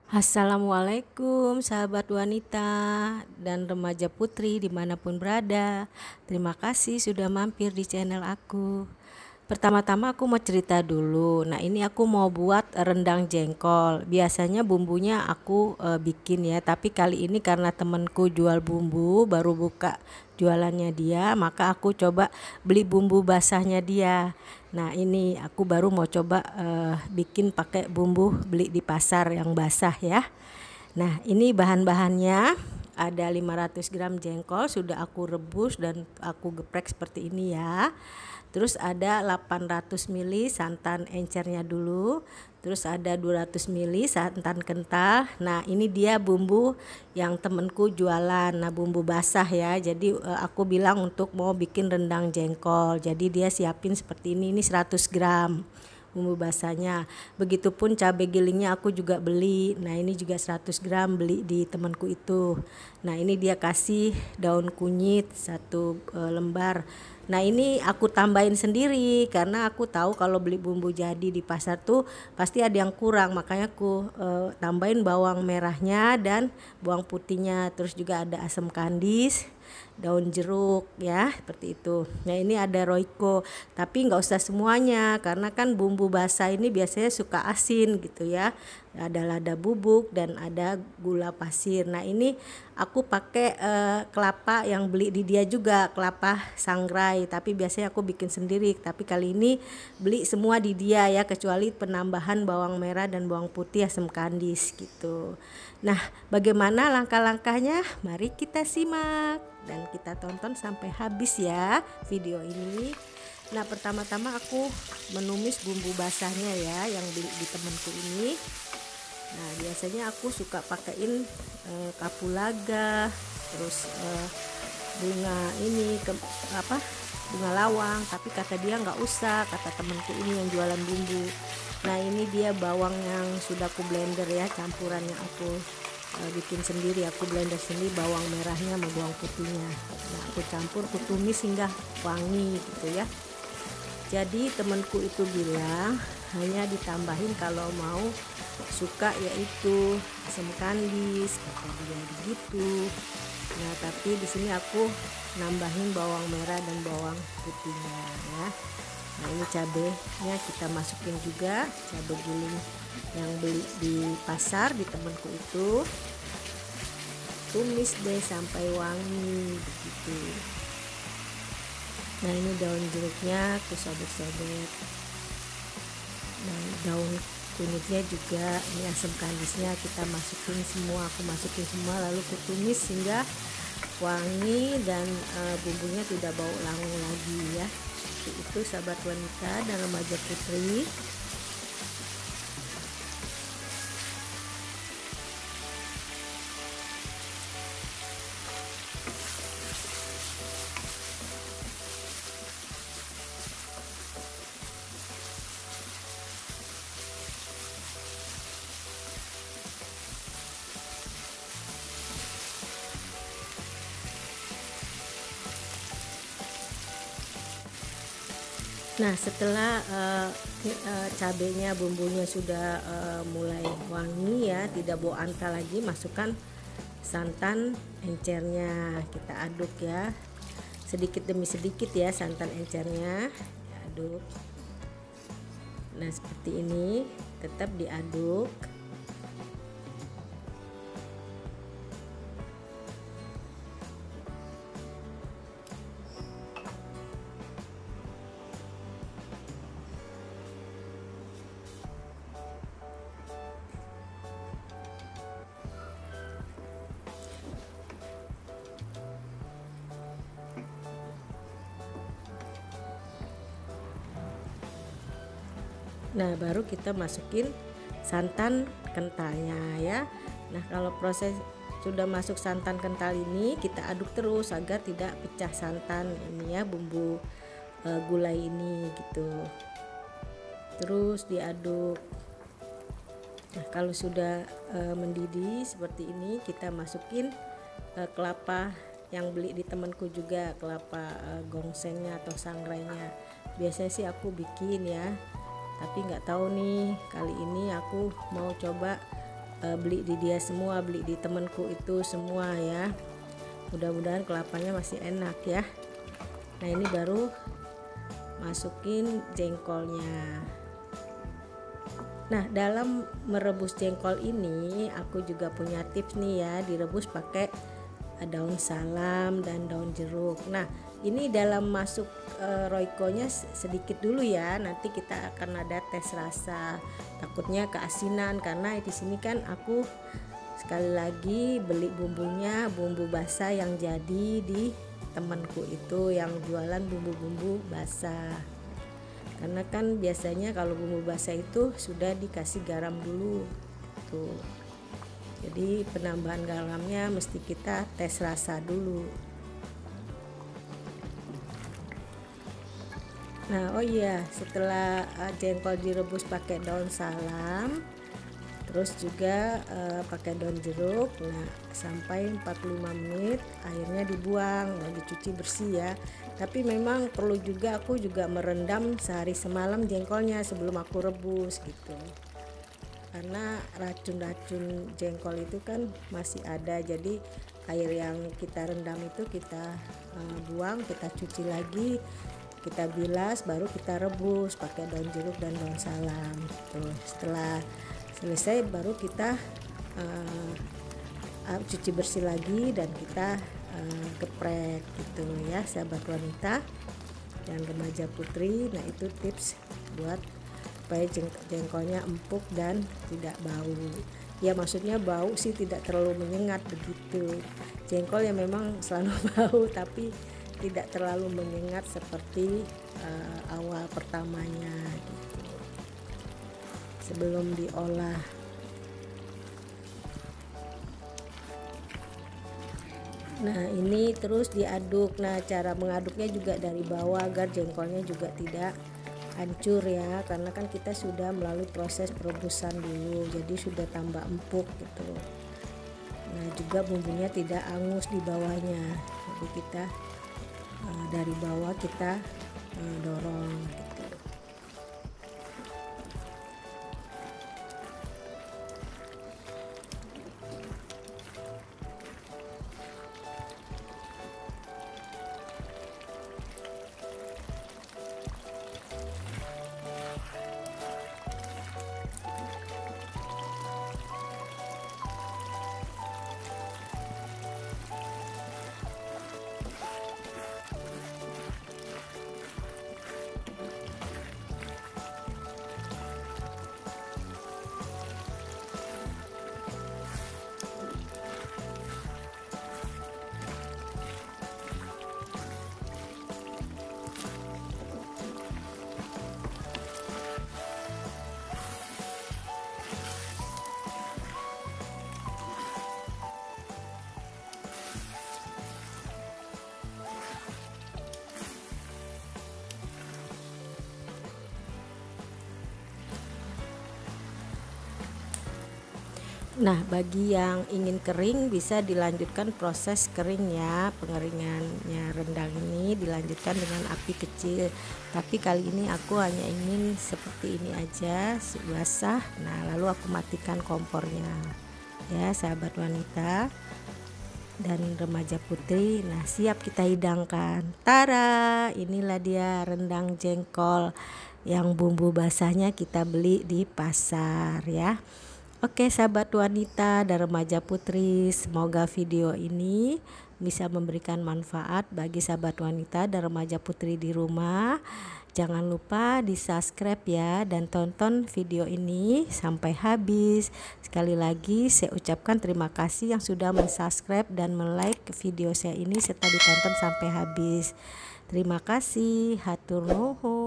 Assalamualaikum sahabat wanita dan remaja putri dimanapun berada. Terima kasih sudah mampir di channel aku. Pertama-tama aku mau cerita dulu. Nah, ini aku mau buat rendang jengkol. Biasanya bumbunya aku bikin ya, tapi kali ini karena temenku jual bumbu, baru buka jualannya dia, maka aku coba beli bumbu basahnya dia. Nah, ini aku baru mau coba bikin pakai bumbu beli di pasar yang basah ya. Nah, ini bahan-bahannya ada 500 gram jengkol sudah aku rebus dan aku geprek seperti ini ya. Terus ada 800 ml santan encernya dulu. Terus ada 200 ml santan kental. Nah, ini dia bumbu yang temenku jualan. Nah, bumbu basah ya. Jadi aku bilang untuk mau bikin rendang jengkol. Jadi dia siapin seperti ini. Ini 100 gram bumbu basahnya. Begitupun cabai gilingnya aku juga beli. Nah, ini juga 100 gram beli di temanku itu. Nah, ini dia kasih daun kunyit 1 lembar. Nah, ini aku tambahin sendiri karena aku tahu kalau beli bumbu jadi di pasar tuh pasti ada yang kurang, makanya aku tambahin bawang merahnya dan bawang putihnya, terus juga ada asam kandis, daun jeruk ya, seperti itu. Nah, ini ada roiko, tapi nggak usah semuanya karena kan bumbu basah ini biasanya suka asin gitu ya. Ada lada bubuk dan ada gula pasir. Nah, ini aku pakai kelapa yang beli di dia juga, kelapa sangrai, tapi biasanya aku bikin sendiri, tapi kali ini beli semua di dia ya, kecuali penambahan bawang merah dan bawang putih asam kandis gitu. Nah, bagaimana langkah-langkahnya? Mari kita simak dan kita tonton sampai habis ya video ini. Nah, pertama-tama aku menumis bumbu basahnya ya yang beli di temenku ini. Nah, biasanya aku suka pakein kapulaga, terus bunga ini bunga lawang, tapi kata dia nggak usah, kata temenku ini yang jualan bumbu. Nah, ini dia bawang yang sudah aku blender ya, campuran yang aku bikin sendiri, aku blender sendiri bawang merahnya sama bawang putihnya. Nah, aku campur, aku tumis hingga wangi gitu ya. Jadi temanku itu bilang hanya ditambahin kalau mau suka, yaitu asam kandis, kata dia begitu. Nah, tapi di sini aku nambahin bawang merah dan bawang putihnya ya. Nah, ini cabenya kita masukin juga, cabai giling yang beli di pasar di temanku itu. Tumis deh sampai wangi begitu. Nah, ini daun jeruknya aku sobek-sobek. Nah, daun kunyitnya juga, ini asam kandisnya kita masukin semua, aku masukin semua lalu kutumis hingga wangi dan bumbunya tidak bau langu lagi ya. Itu sahabat wanita dan remaja putri. Nah, setelah cabenya, bumbunya sudah mulai wangi ya, tidak bau anta lagi, masukkan santan encernya, kita aduk ya, sedikit demi sedikit ya santan encernya diaduk. Nah, seperti ini, tetap diaduk. Nah, baru kita masukin santan kentalnya ya. Nah, kalau proses sudah masuk santan kental ini, kita aduk terus agar tidak pecah santan ini ya, bumbu gulai ini gitu. Terus diaduk. Nah, kalau sudah mendidih seperti ini, kita masukin kelapa yang beli di temanku juga, kelapa gongsengnya atau sangrainya. Biasanya sih aku bikin ya, tapi nggak tahu nih, kali ini aku mau coba beli di dia semua, beli di temenku itu semua ya. Mudah-mudahan kelapanya masih enak ya. Nah ini baru masukin jengkolnya. Nah dalam merebus jengkol ini aku juga punya tips nih ya, direbus pakai daun salam dan daun jeruk. Nah ini dalam masuk royconya sedikit dulu ya, nanti kita akan ada tes rasa, takutnya keasinan karena di sini kan aku sekali lagi beli bumbunya, bumbu basah yang jadi di temanku itu yang jualan bumbu-bumbu basah. Karena kan biasanya kalau bumbu basah itu sudah dikasih garam dulu tuh. Jadi penambahan garamnya mesti kita tes rasa dulu. Nah oh iya, setelah jengkol direbus pakai daun salam, terus juga pakai daun jeruk, nah sampai 45 menit airnya dibuang, nah dicuci bersih ya. Tapi memang perlu juga, aku juga merendam sehari semalam jengkolnya sebelum aku rebus gitu, karena racun-racun jengkol itu kan masih ada. Jadi air yang kita rendam itu kita buang, kita cuci lagi, kita bilas, baru kita rebus pakai daun jeruk dan daun salam tuh. Setelah selesai baru kita cuci bersih lagi dan kita geprek gitu ya sahabat wanita dan remaja putri. Nah itu tips buat supaya jengkolnya empuk dan tidak bau ya, maksudnya bau sih tidak terlalu menyengat begitu. Jengkol yang memang selalu bau tapi tidak terlalu menyengat seperti awal pertamanya gitu sebelum diolah. Nah ini terus diaduk. Nah cara mengaduknya juga dari bawah agar jengkolnya juga tidak hancur ya, karena kan kita sudah melalui proses perebusan dulu, jadi sudah tambah empuk gitu. Nah juga bumbunya tidak angus di bawahnya, jadi kita dari bawah kita dorong gitu. Nah bagi yang ingin kering bisa dilanjutkan proses kering ya, pengeringannya rendang ini dilanjutkan dengan api kecil, tapi kali ini aku hanya ingin seperti ini aja basah. Nah lalu aku matikan kompornya ya sahabat wanita dan remaja putri. Nah siap kita hidangkan. Tara, inilah dia rendang jengkol yang bumbu basahnya kita beli di pasar ya. Oke sahabat wanita dan remaja putri, semoga video ini bisa memberikan manfaat bagi sahabat wanita dan remaja putri di rumah. Jangan lupa di subscribe ya dan tonton video ini sampai habis. Sekali lagi saya ucapkan terima kasih yang sudah mensubscribe dan like video saya ini serta ditonton sampai habis. Terima kasih, hatur nuhun.